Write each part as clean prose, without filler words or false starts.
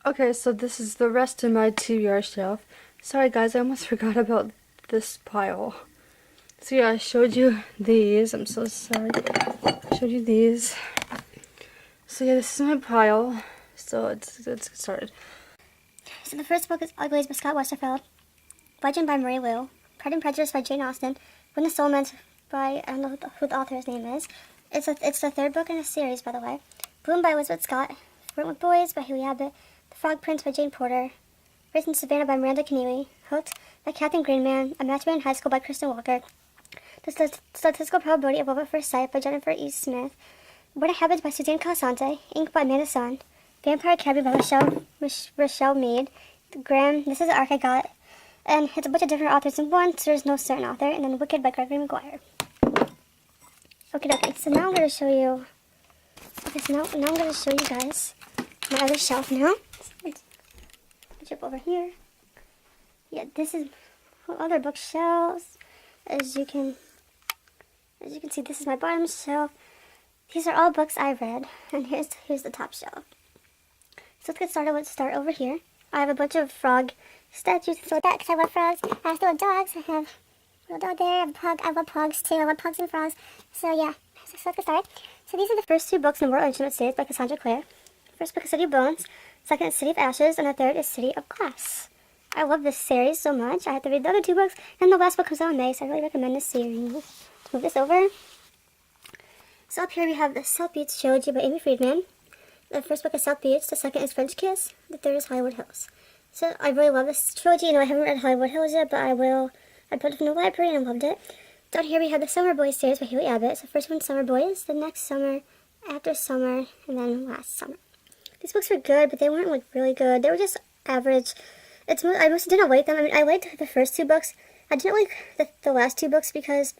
Okay, so this is the rest of my TBR shelf. Sorry guys, I almost forgot about this pile. So yeah, I showed you these. I'm so sorry. I showed you these. So yeah, this is my pile. So let's get started. So the first book is Uglies by Scott Westerfeld, Legend by Marie Lu, Pride and Prejudice by Jane Austen, When the Soul Mends by, I don't know who the author's name is. It's the third book in a series, by the way. Bloom by Elizabeth Scott, Flirting with Boys by Huey Abbott, The Frog Prince by Jane Porter, Raised in Savannah by Miranda Keneally, Hooked by Katherine Greenman, A Match Made in High School by Kristen Walker, The Statistical Probability of Love at First Sight by Jennifer E. Smith, What It Happens by Suzanne Calasante, Ink by Amanda Son, Vampire Academy by Rochelle Mead, Graham, this is the arc I got, and it's a bunch of different authors in one, so there's no certain author, and then Wicked by Gregory Maguire. Okay, so now I'm going to show you, now I'm going to show you guys my other shelf now. Let's jump over here. Yeah, this is other bookshelves. As you can see, this is my bottom shelf. These are all books I read, and here's the top shelf. So let's get started. Let's start over here. I have a bunch of frog statues and stuff like that because I love frogs. I have little dogs. I have a little dog there. I have a pug. I love pugs too. I love pugs and frogs. So yeah, so let's get started. So these are the first two books in the World Instrument series by Cassandra Clare. First book is City of Bones. Second is City of Ashes, and the third is City of Glass. I love this series so much. I have to read the other two books, and the last book comes out in May, so I really recommend this series. Let's move this over. So up here we have the South Beach trilogy by Amy Friedman. The first book is South Beach, the second is French Kiss, the third is Hollywood Hills. So I really love this trilogy. I haven't read Hollywood Hills yet, but I will. I put it from the library and I loved it. Down here we have the Summer Boys series by Huey Abbott. So first one's Summer Boys, the next summer, after summer, and then last summer. These books were good, but they weren't like really good. They were just average. I mostly didn't like them. I mean, I liked the first two books. I didn't like the last two books because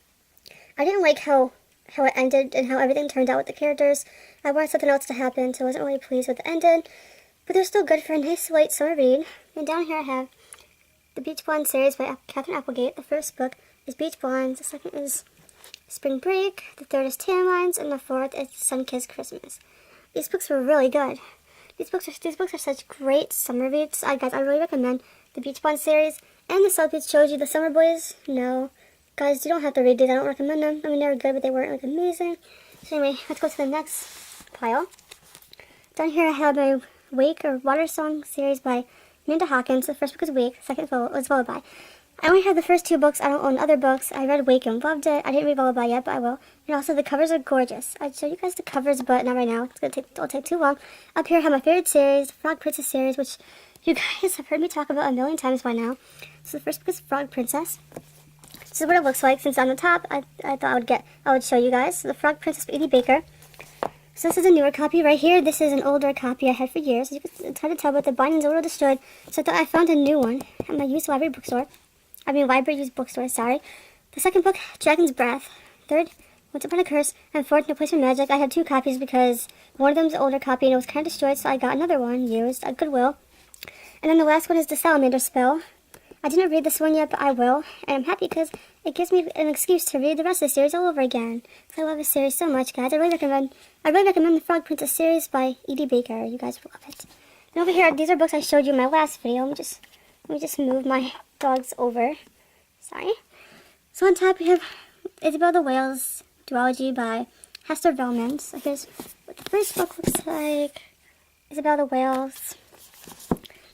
I didn't like how it ended and how everything turned out with the characters. I wanted something else to happen, so I wasn't really pleased with the ending. But they're still good for a nice light summer read. And down here I have the Beach Blonde series by Catherine Applegate. The first book is Beach Blondes, the second is Spring Break, the third is Tan Lines, and the fourth is Sun-Kissed Christmas. These books were really good. These books are such great summer reads. Guys, I really recommend the Beach Blonde series and the South Beach trilogy. The Summer Boys, no. Guys, you don't have to read these. I don't recommend them. I mean, they were good, but they weren't like amazing. So anyway, let's go to the next pile. Down here I have my Wake or Water Song series by Amanda Hawkins. The first book is Wake, the second was Lullaby. I only have the first two books. I don't own other books. I read Wake and loved it. I didn't read Lullaby yet, but I will. And also the covers are gorgeous. I'd show you guys the covers, but not right now. It'll take too long. Up here I have my favorite series, the Frog Princess series, which you guys have heard me talk about a million times by now. So the first book is Frog Princess. This is what it looks like. Since on the top, I thought I would show you guys. So the Frog Princess by Edie Baker. So this is a newer copy right here. This is an older copy I had for years. It's hard to tell, but the binding's a little destroyed. So I thought I found a new one at my used library bookstore. Library used bookstore, sorry. The second book, Dragon's Breath. Third, Once Upon a Curse. And fourth, No Place for Magic. I had two copies because one of them's an older copy and it was kind of destroyed, so I got another one used at Goodwill. And then the last one is The Salamander Spell. I didn't read this one yet, but I will. And I'm happy because it gives me an excuse to read the rest of the series all over again. Because I love this series so much, guys. I really recommend the Frog Princess series by Edie Baker. You guys will love it. And over here, these are books I showed you in my last video. Let me just move my dogs over. Sorry. So on top we have Isabel the Whale's duology by Hester Velman. So here's what the first book looks like. Isabel the Whale's.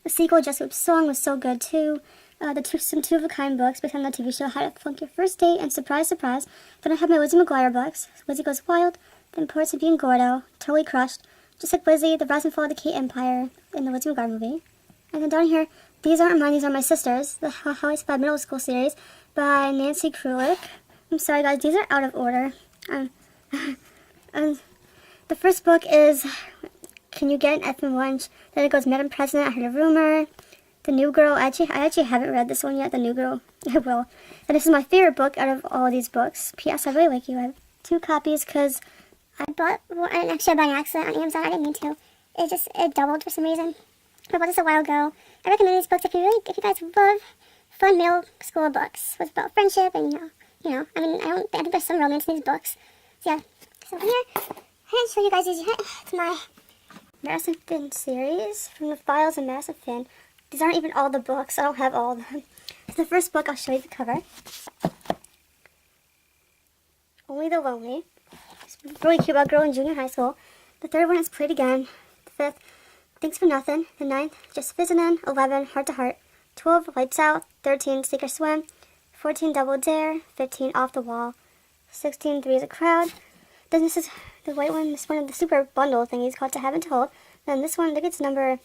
The sequel, Just Whip's Song, was so good too. Some two-of-a-kind books based on the TV show How to Flunk Your First Date and Surprise, Surprise. Then I have my Lizzie McGuire books, Lizzie Goes Wild, then Ports of Being Gordo, Totally Crushed, Just Like Lizzie, The Rise and Fall of the Kate Empire, in the Lizzie McGuire movie. And then down here, these aren't mine, these are my sister's, the How I Survived Middle School series by Nancy Krulik. I'm sorry guys, these are out of order. The first book is Can You Get an F in Lunch? Then it goes Madam President, I Heard a Rumor. The New Girl, I actually haven't read this one yet, The New Girl, I will. And this is my favorite book out of all of these books. P.S. I really like you. I have two copies because I bought one extra by accident on Amazon. I didn't mean to. It doubled for some reason. I bought this a while ago. I recommend these books if you guys love fun middle school books with about friendship and, I think there's some romance in these books. So yeah, so here, I'm going to show you guys these. It's Massive Fin series from the Files of Massive Fin. These aren't even all the books. I don't have all of them. The first book, I'll show you the cover. Only the Lonely. It's really cute about a girl in junior high school. The third one is Played Again. The fifth, Thanks for Nothing. The ninth, Just Fizzin'. 11, Heart to Heart. 12, Lights Out. 13, Sink or Swim. 14, Double Dare. 15, Off the Wall. 16, Three is a Crowd. Then this is the white one. This one of the super bundle thingies called To Have and To Hold. Then this one, I think it's number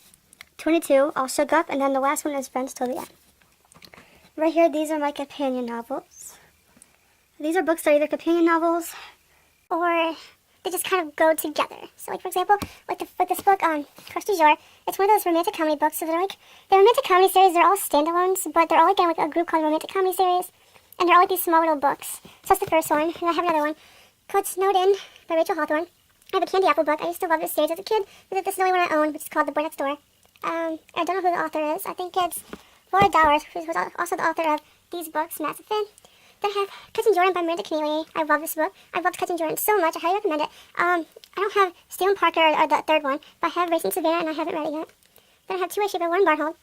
22, All Shook Up. And then the last one is Friends Till the End. Right here, these are my companion novels. These are books that are either companion novels or they just kind of go together. So, like, for example, like this book, Crush du Jour, it's one of those romantic comedy books. So they're romantic comedy series. They're all standalones, but they're all, again, like a group called Romantic Comedy Series. And they're all like these small little books. So that's the first one. And I have another one called Snowed In by Rachel Hawthorne. I have a Candy Apple book. I used to love this series as a kid. This is the only one I own, which is called The Boy Next Door. I don't know who the author is. I think it's Laura Dowers, who was also the author of these books, Massive Fin. Then I have Catching Jordan by Miranda Keneally. I love this book. I loved Catching Jordan so much. I highly recommend it. I don't have Stephen Parker or the third one, but I have Racing Savannah, and I haven't read it yet. Then I have Two-Way Sheep by Warren Barhold.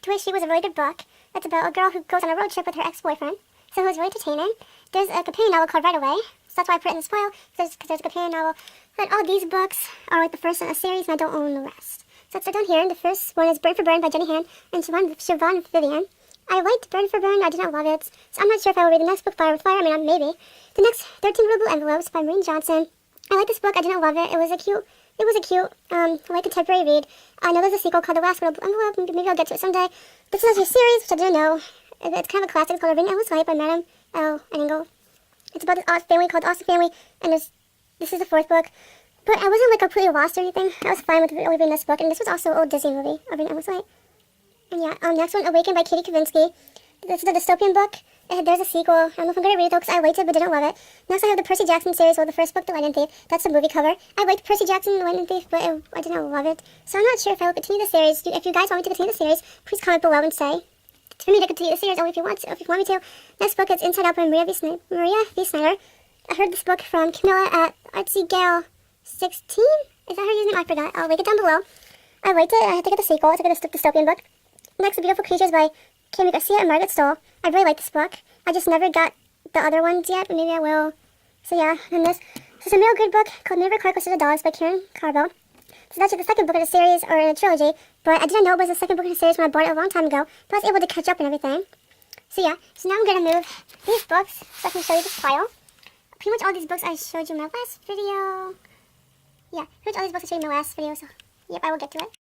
Two-Way Sheep was a really good book. It's about a girl who goes on a road trip with her ex-boyfriend. So it was really entertaining. There's a companion novel called Right Away. So that's why I put it in this file, because there's a companion novel. Then all these books are like the first in a series, and I don't own the rest. So it's down here. The first one is Burn for Burn by Jenny Han and Siobhan Vivian. I liked Burn for Burn. I did not love it. So I'm not sure if I will read the next book, Fire with Fire. I mean, maybe. The next 13 Little Blue Envelopes by Maureen Johnson. I like this book. I did not love it. It was a cute, like contemporary read. I know there's a sequel called The Last Little Blue Envelope. Maybe I'll get to it someday. This is a series, which I didn't know. It's kind of a classic. It's called A Ring Endless Light by Madame L. Engel. It's about this family called the Austin Family, and this is the fourth book. But I wasn't like completely lost or anything. I was fine with only reading this book, and this was also an old Disney movie, A Ring Endless Light. And yeah, next one, Awakened by Katie Kavinsky. This is a dystopian book. There's a sequel. I don't know if I'm going to read it though, because I liked it but didn't love it. Next I have the Percy Jackson series, well, the first book, The Lightning Thief. That's the movie cover. I liked Percy Jackson, The Lightning Thief, but I didn't love it. So I'm not sure if I will continue the series. If you guys want me to continue the series, please comment below and say for me to continue the series, or if you want me to. Next book is Inside Out by Maria V. Snyder. I heard this book from Camilla at Artsy Gal 16. Is that her username? I forgot. I'll link it down below. I liked it. I had to get the sequel. It's like a dystopian book. Next, The Beautiful Creatures by Cami Garcia and Margaret Stoll. I really like this book. I just never got the other ones yet, but maybe I will. So yeah, and this is a real good book called Never Cry Close to the Dogs by Karen Carbo. So that's the second book in a series, or in a trilogy, but I didn't know it was the second book in a series when I bought it a long time ago, but I was able to catch up and everything. So yeah, so now I'm going to move these books so I can show you this file. Pretty much all these books I showed you in my last video. Yeah, pretty much all these books I showed you in my last video, so yep, I will get to it.